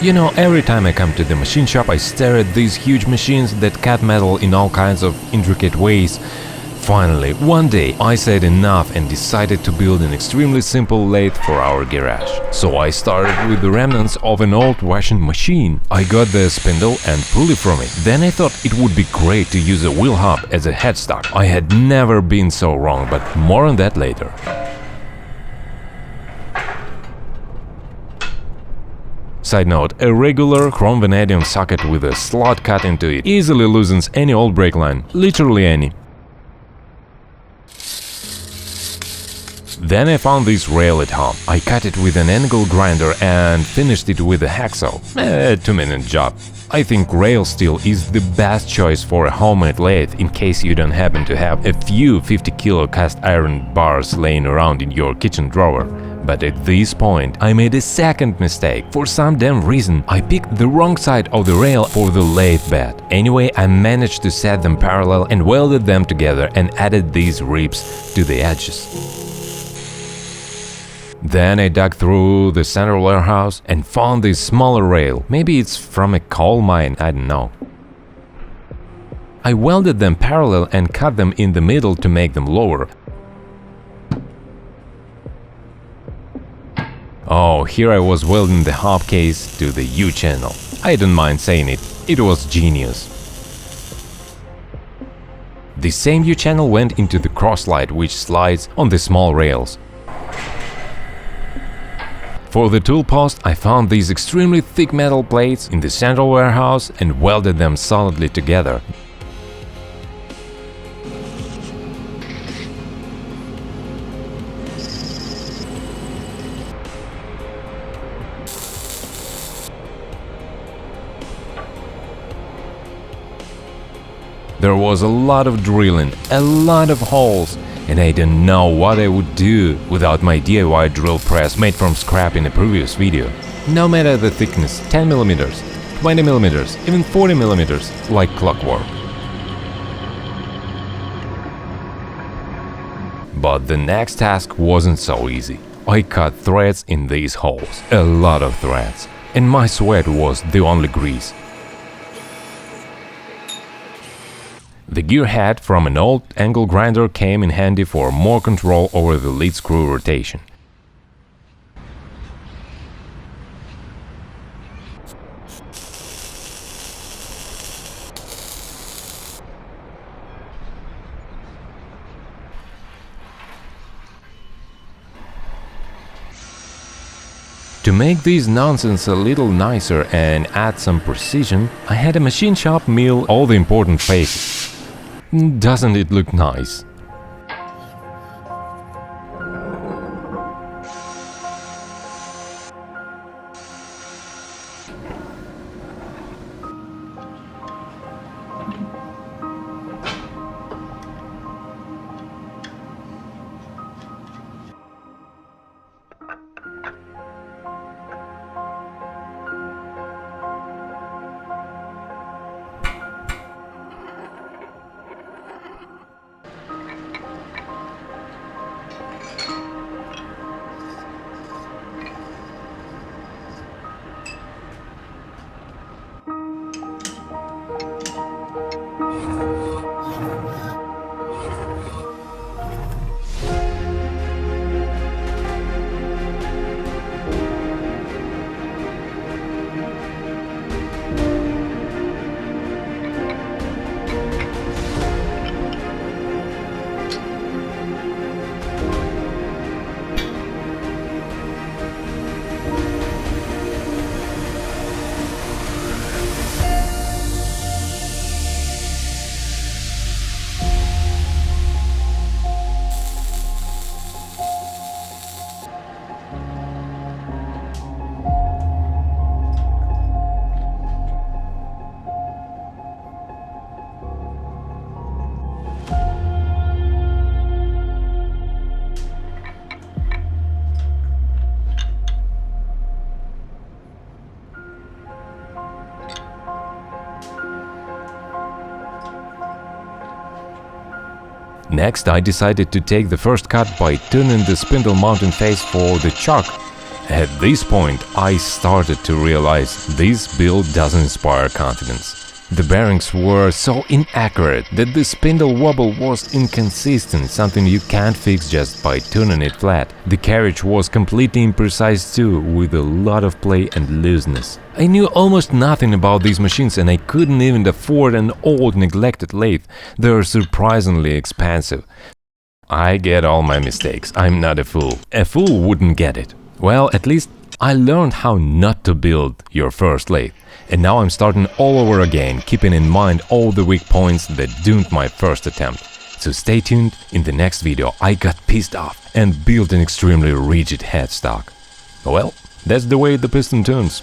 You know, every time I come to the machine shop, I stare at these huge machines that cut metal in all kinds of intricate ways. Finally, one day I said enough and decided to build an extremely simple lathe for our garage. So I started with the remnants of an old washing machine. I got the spindle and pulley from it. Then I thought it would be great to use a wheel hub as a headstock. I had never been so wrong, but more on that later. Side note, a regular chrome vanadium socket with a slot cut into it easily loosens any old brake line, literally any. Then I found this rail at home. I cut it with an angle grinder and finished it with a hacksaw. A 2-minute job. I think rail steel is the best choice for a homemade lathe in case you don't happen to have a few 50-kilo cast iron bars laying around in your kitchen drawer. But at this point, I made a second mistake. For some damn reason, I picked the wrong side of the rail for the lathe bed. Anyway, I managed to set them parallel and welded them together and added these ribs to the edges. Then I dug through the central warehouse and found this smaller rail. Maybe it's from a coal mine, I don't know. I welded them parallel and cut them in the middle to make them lower. Oh, here I was welding the hub case to the U-channel. I don't mind saying it, it was genius. The same U-channel went into the crosslight which slides on the small rails. For the tool post, I found these extremely thick metal plates in the central warehouse and welded them solidly together. There was a lot of drilling, a lot of holes, and I didn't know what I would do without my DIY drill press made from scrap in a previous video. No matter the thickness, 10mm, 20mm, even 40mm, like clockwork. But the next task wasn't so easy. I cut threads in these holes, a lot of threads, and my sweat was the only grease. The gear head from an old angle grinder came in handy for more control over the lead screw rotation. To make this nonsense a little nicer and add some precision, I had a machine shop mill all the important faces. Doesn't it look nice? Next, I decided to take the first cut by turning the spindle mounting face for the chuck. At this point, I started to realize this build doesn't inspire confidence. The bearings were so inaccurate that the spindle wobble was inconsistent, something you can't fix just by turning it flat. The carriage was completely imprecise too, with a lot of play and looseness. I knew almost nothing about these machines and I couldn't even afford an old neglected lathe. They're surprisingly expensive. I get all my mistakes, I'm not a fool. A fool wouldn't get it. Well, at least I learned how not to build your first lathe. And now I'm starting all over again, keeping in mind all the weak points that doomed my first attempt. So stay tuned, in the next video I got pissed off and built an extremely rigid headstock. Well, that's the way the piston turns.